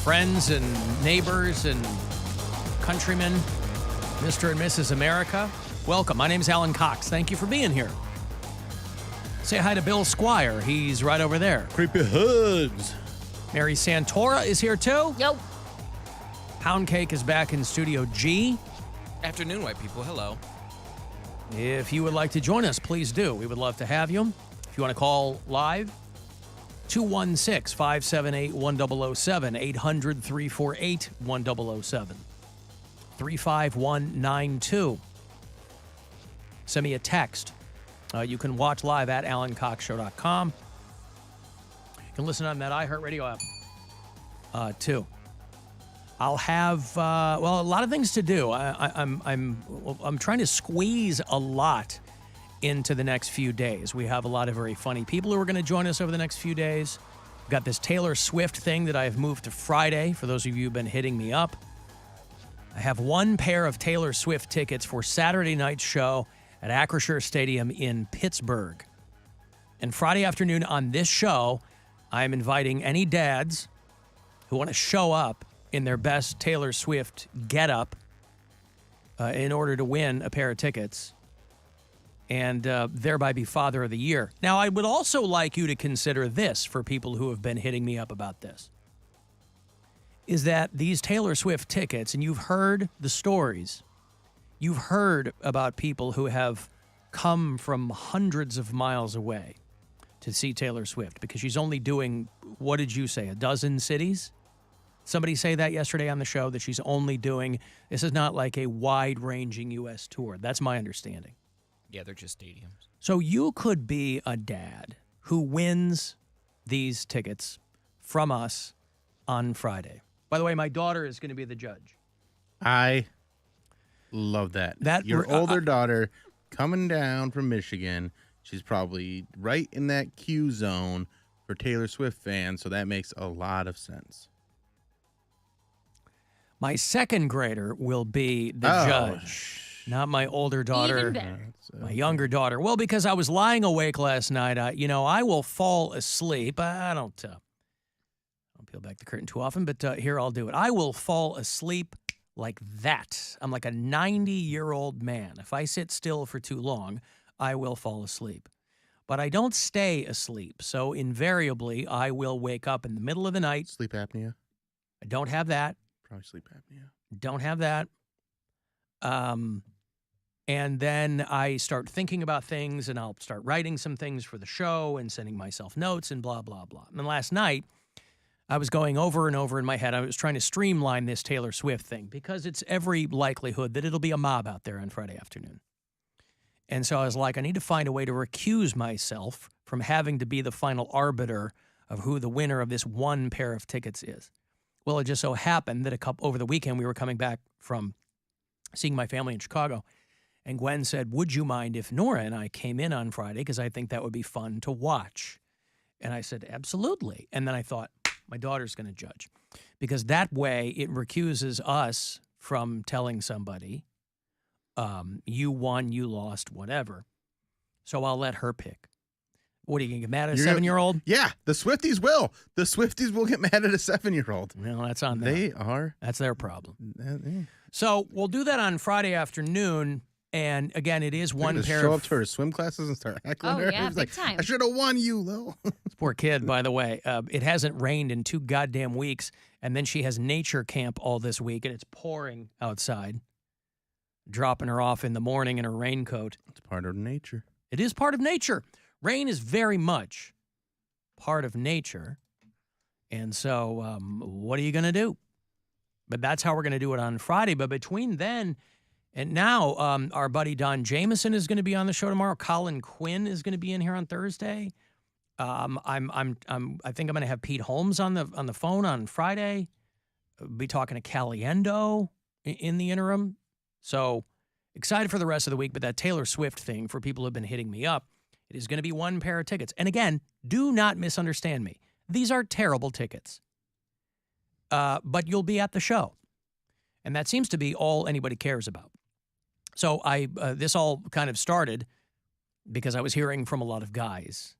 friends and neighbors and countrymen, Mr. and Mrs. America. Welcome. My name's Alan Cox. Thank you for being here. Say hi to Bill Squire. He's right over there. Creepy hoods. Mary Santora is here too. Yo. Poundcake is back in Studio G. Afternoon, white people. Hello. If you would like to join us, please do. We would love to have you. If you want to call live, 216-578-1007, 800-348-1007, 35192. Send me a text. You can watch live at alancoxshow.com. You can listen on that iHeartRadio app, too. I'll have a lot of things to do. I'm trying to squeeze a lot into the next few days. We have a lot of very funny people who are going to join us over the next few days. We've got this Taylor Swift thing that I have moved to Friday, for those of you who've been hitting me up. I have one pair of Taylor Swift tickets for Saturday night's show at Acrisure Stadium in Pittsburgh. And Friday afternoon on this show, I am inviting any dads who want to show up in their best Taylor Swift getup in order to win a pair of tickets and thereby be Father of the Year. Now, I would also like you to consider this for people who have been hitting me up about this, is that these Taylor Swift tickets, and you've heard the stories, you've heard about people who have come from hundreds of miles away to see Taylor Swift because she's only doing, what did you say, a dozen cities? Somebody say that yesterday on the show, that she's only doing, this is not like a wide-ranging U.S. tour. That's my understanding. Yeah, they're just stadiums. So you could be a dad who wins these tickets from us on Friday. By the way, my daughter is going to be the judge. I love that. Your older daughter coming down from Michigan, she's probably right in that Q zone for Taylor Swift fans, so that makes a lot of sense. My second grader will be the judge. Not my older daughter, Even better. my younger daughter. Well, because I was lying awake last night, I will fall asleep. I don't peel back the curtain too often, but here I'll do it. I will fall asleep like that. I'm like a 90-year-old man. If I sit still for too long, I will fall asleep. But I don't stay asleep, so invariably I will wake up in the middle of the night. Sleep apnea? I don't have that. Probably sleep apnea. Don't have that. And then I start thinking about things, and I'll start writing some things for the show and sending myself notes and blah, blah, blah. And then last night, I was going over and over in my head. I was trying to streamline this Taylor Swift thing because it's every likelihood that it'll be a mob out there on Friday afternoon. And so I was like, I need to find a way to recuse myself from having to be the final arbiter of who the winner of this one pair of tickets is. Well, it just so happened that over the weekend, we were coming back from seeing my family in Chicago, and Gwen said, would you mind if Nora and I came in on Friday, because I think that would be fun to watch? And I said, absolutely. And then I thought, my daughter's going to judge, because that way it recuses us from telling somebody, you won, you lost, whatever. So I'll let her pick. What, are you going to get mad at a 7-year-old? Yeah, the Swifties will. The Swifties will get mad at a 7-year-old. Well, that's on them. They are. That's their problem. Yeah. So we'll do that on Friday afternoon. And again, it is one pair show of... up to her swim classes and start heckling her. Yeah, It's big like, time. I should have won you, Lil. This poor kid, by the way. It hasn't rained in 2 goddamn weeks. And then she has nature camp all this week, and it's pouring outside, dropping her off in the morning in her raincoat. It's part of nature. It is part of nature. Rain is very much part of nature. And so what are you going to do? But that's how we're going to do it on Friday. But between then and now, our buddy Don Jameson is going to be on the show tomorrow. Colin Quinn is going to be in here on Thursday. I think I'm going to have Pete Holmes on the phone on Friday. We'll be talking to Caliendo in the interim. So excited for the rest of the week. But that Taylor Swift thing, for people who have been hitting me up, it is going to be one pair of tickets. And again, do not misunderstand me. These are terrible tickets. But you'll be at the show. And that seems to be all anybody cares about. So this all kind of started because I was hearing from a lot of guys.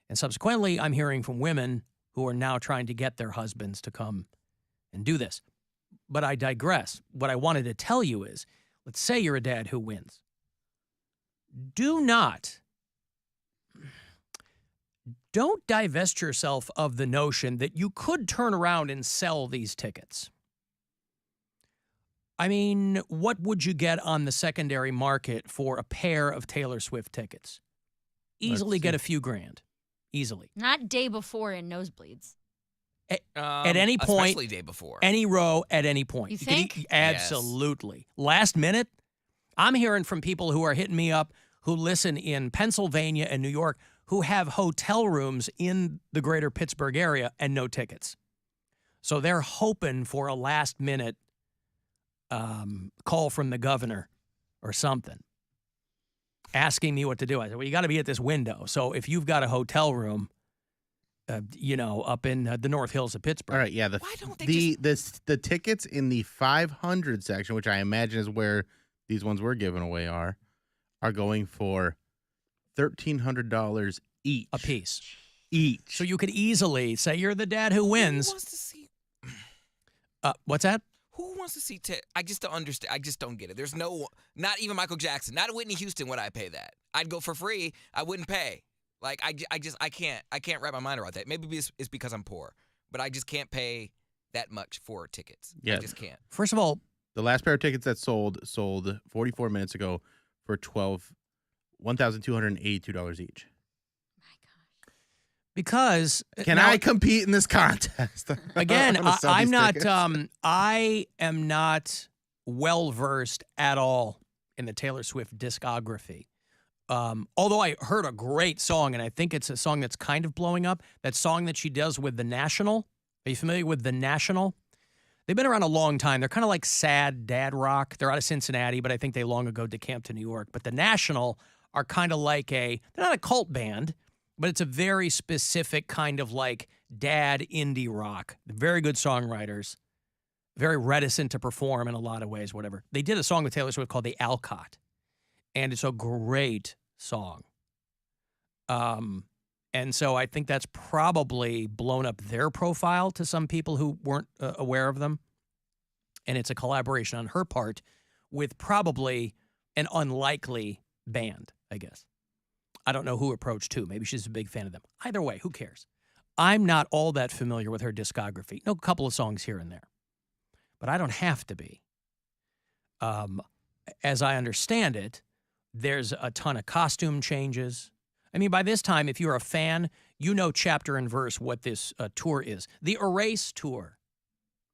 And subsequently, I'm hearing from women who are now trying to get their husbands to come and do this. But I digress. What I wanted to tell you is, let's say you're a dad who wins. Don't divest yourself of the notion that you could turn around and sell these tickets. I mean, what would you get on the secondary market for a pair of Taylor Swift tickets? Easily get a few grand. Easily. Not day before in nosebleeds. At any point. Especially day before. Any row at any point. You think? Absolutely. Yes. Last minute, I'm hearing from people who are hitting me up who listen in Pennsylvania and New York who have hotel rooms in the greater Pittsburgh area and no tickets. So they're hoping for a last minute call from the governor or something asking me what to do. I said, well, you got to be at this window. So if you've got a hotel room, up in the North Hills of Pittsburgh. All right, yeah. The tickets in the 500 section, which I imagine is where these ones we're giving away are going for $1,300 each. A piece. Each. So you could easily say you're the dad who wins. Who wants to see? What's that? Who wants to see? I just don't understand. I just don't get it. There's not even Michael Jackson, not Whitney Houston would I pay that. I'd go for free. I wouldn't pay. Like I can't wrap my mind around that. Maybe it's because I'm poor, but I just can't pay that much for tickets. Yeah. I just can't. First of all, the last pair of tickets that sold 44 minutes ago for $1,282 each. Because can I compete in this contest? Again, I'm not. I am not well versed at all in the Taylor Swift discography. Although I heard a great song, and I think it's a song that's kind of blowing up. That song that she does with The National. Are you familiar with The National? They've been around a long time. They're kind of like sad dad rock. They're out of Cincinnati, but I think they long ago decamped to New York. But The National are kind of like they're not a cult band, but it's a very specific kind of like dad indie rock. Very good songwriters. Very reticent to perform in a lot of ways, whatever. They did a song with Taylor Swift called The Alcott. And it's a great song. And so I think that's probably blown up their profile to some people who weren't aware of them. And it's a collaboration on her part with probably an unlikely band, I guess. I don't know who approached who. Maybe she's a big fan of them. Either way, who cares? I'm not all that familiar with her discography. No, a couple of songs here and there. But I don't have to be. As I understand it, there's a ton of costume changes. I mean, by this time, if you're a fan, you know chapter and verse what this tour is. The Erase Tour,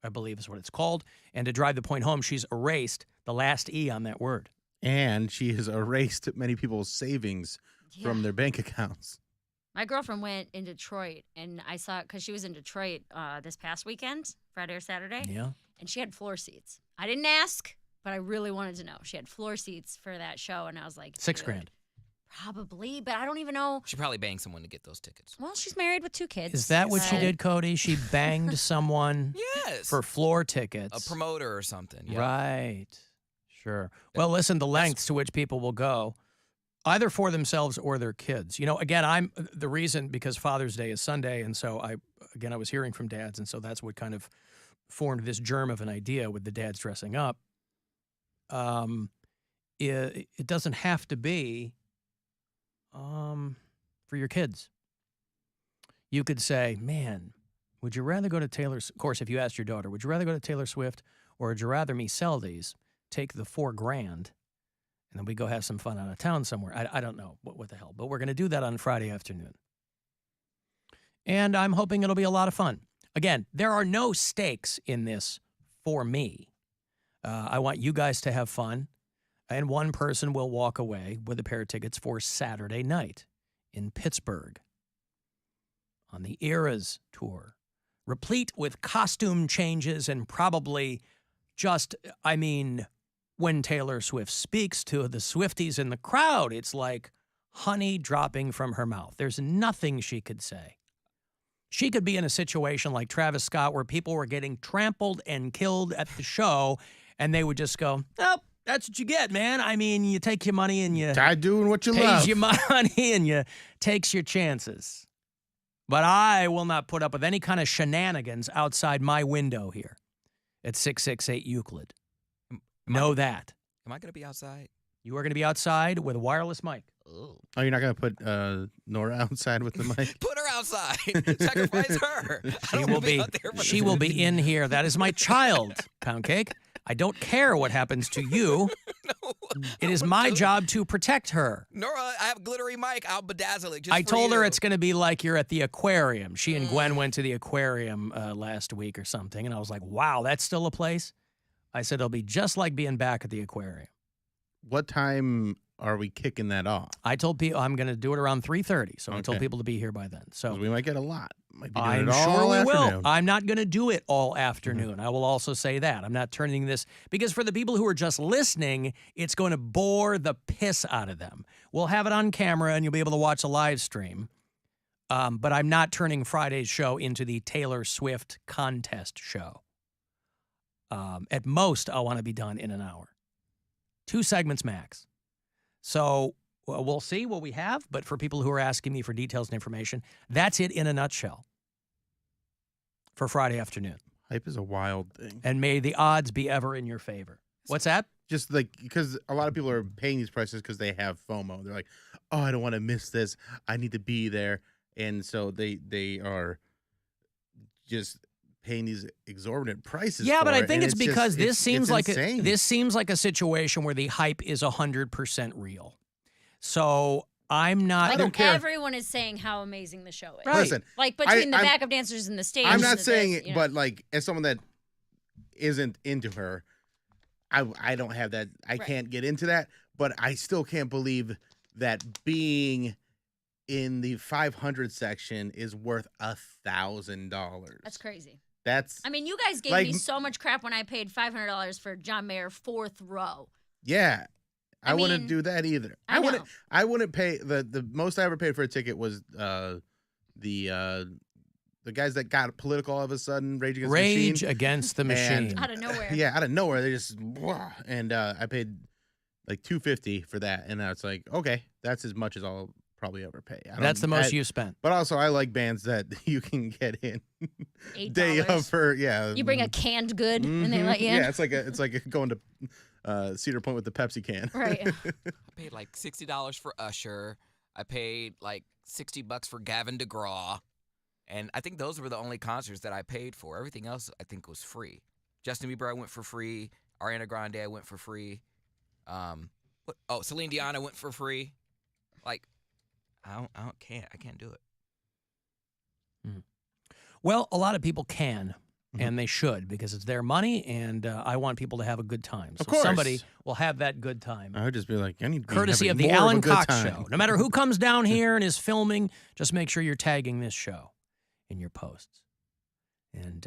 I believe is what it's called. And to drive the point home, she's erased the last E on that word. And she has erased many people's savings from their bank accounts. My girlfriend went in Detroit, and I saw it because she was in Detroit this past weekend, Friday or Saturday. Yeah. And she had floor seats. I didn't ask, but I really wanted to know. She had floor seats for that show, and I was like, $6,000. Probably, but I don't even know. She probably banged someone to get those tickets. Well, she's married with 2 kids. Is that what she did, Cody? She banged someone yes. for floor tickets. A promoter or something. Yeah. Right. Sure. Well, listen, the lengths to which people will go, either for themselves or their kids. You know, again, I'm the reason because Father's Day is Sunday, and so I was hearing from dads, and so that's what kind of formed this germ of an idea with the dads dressing up. It doesn't have to be for your kids. You could say, man, would you rather go to Taylor's? Of course, if you asked your daughter, would you rather go to Taylor Swift or would you rather me sell these, take the $4,000, and then we go have some fun out of town somewhere? I don't know what the hell, but we're going to do that on Friday afternoon. And I'm hoping it'll be a lot of fun. Again, there are no stakes in this for me. I want you guys to have fun. And one person will walk away with a pair of tickets for Saturday night in Pittsburgh on the Eras Tour, replete with costume changes and probably just, I mean, when Taylor Swift speaks to the Swifties in the crowd, it's like honey dropping from her mouth. There's nothing she could say. She could be in a situation like Travis Scott where people were getting trampled and killed at the show, and they would just go, nope. That's what you get, man. I mean, you take your money and you try doing what you pays love. Your money and you takes your chances. But I will not put up with any kind of shenanigans outside my window here. at 668 Euclid. Know that. Am I going to be outside? You are going to be outside with a wireless mic. Oh, you're not going to put Nora outside with the mic? Put her outside. Sacrifice her. She will be in here. That is my child, Poundcake. I don't care what happens to you. No, it is my job to protect her. Nora, I have a glittery mic. I'll bedazzle it. I told her it's going to be like you're at the aquarium. She and Gwen went to the aquarium last week or something, and I was like, wow, that's still a place? I said, it'll be just like being back at the aquarium. What time are we kicking that off? I told people I'm going to do it around 3:30, so I told people to be here by then. So we might get a lot. Might be doing I'm it all sure we afternoon. will. I'm not going to do it all afternoon. I will also say that. I'm not turning this, because for the people who are just listening, it's going to bore the piss out of them. We'll have it on camera, and you'll be able to watch a live stream. But I'm not turning Friday's show into the Taylor Swift contest show. At most, I'll want to be done in an hour. 2 segments max. So we'll see what we have. But for people who are asking me for details and information, that's it in a nutshell for Friday afternoon. Hype is a wild thing. And may the odds be ever in your favor. What's that? Just like, because a lot of people are paying these prices because they have FOMO. They're like, oh, I don't want to miss this. I need to be there. And so they are just paying these exorbitant prices. Yeah, but I think it's just, because this seems like a situation where the hype is 100% real. So I'm not. Like, I don't care. Everyone is saying how amazing the show is. Right. Listen, like between the backup dancers and the stage. I'm not saying it, you know. but like as someone that isn't into her, I don't have that. I can't get into that. But I still can't believe that being in the 500 section is worth $1,000. That's crazy. That's. I mean, you guys gave me so much crap when I paid $500 for John Mayer 4th row. Yeah, I mean, wouldn't do that either. I wouldn't pay the most I ever paid for a ticket was the guys that got political all of a sudden. Rage Against the Machine. Out of nowhere. Yeah, out of nowhere they just and I paid like $250 for that, and now it's like, okay, that's as much as I'll probably ever pay. That's the most you spent. But also, I like bands that you can get in $8. day of for You bring a canned good and they let you in. Yeah, it's like going to Cedar Point with the Pepsi can. Right. I paid like $60 for Usher. I paid like $60 for Gavin DeGraw. And I think those were the only concerts that I paid for. Everything else I think was free. Justin Bieber I went for free. Ariana Grande I went for free. Celine Dion I went for free. Like, I can't do it. Mm. Well, a lot of people can, and they should, because it's their money, and I want people to have a good time. So of course. Somebody will have that good time. I would just be like, I need to be courtesy of the Alan Cox Show. No matter who comes down here and is filming, just make sure you're tagging this show in your posts. And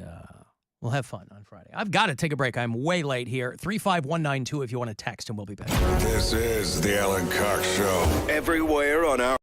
we'll have fun on Friday. I've got to take a break. I'm way late here. 35192 if you want to text, and we'll be back. This is the Alan Cox Show. Everywhere on our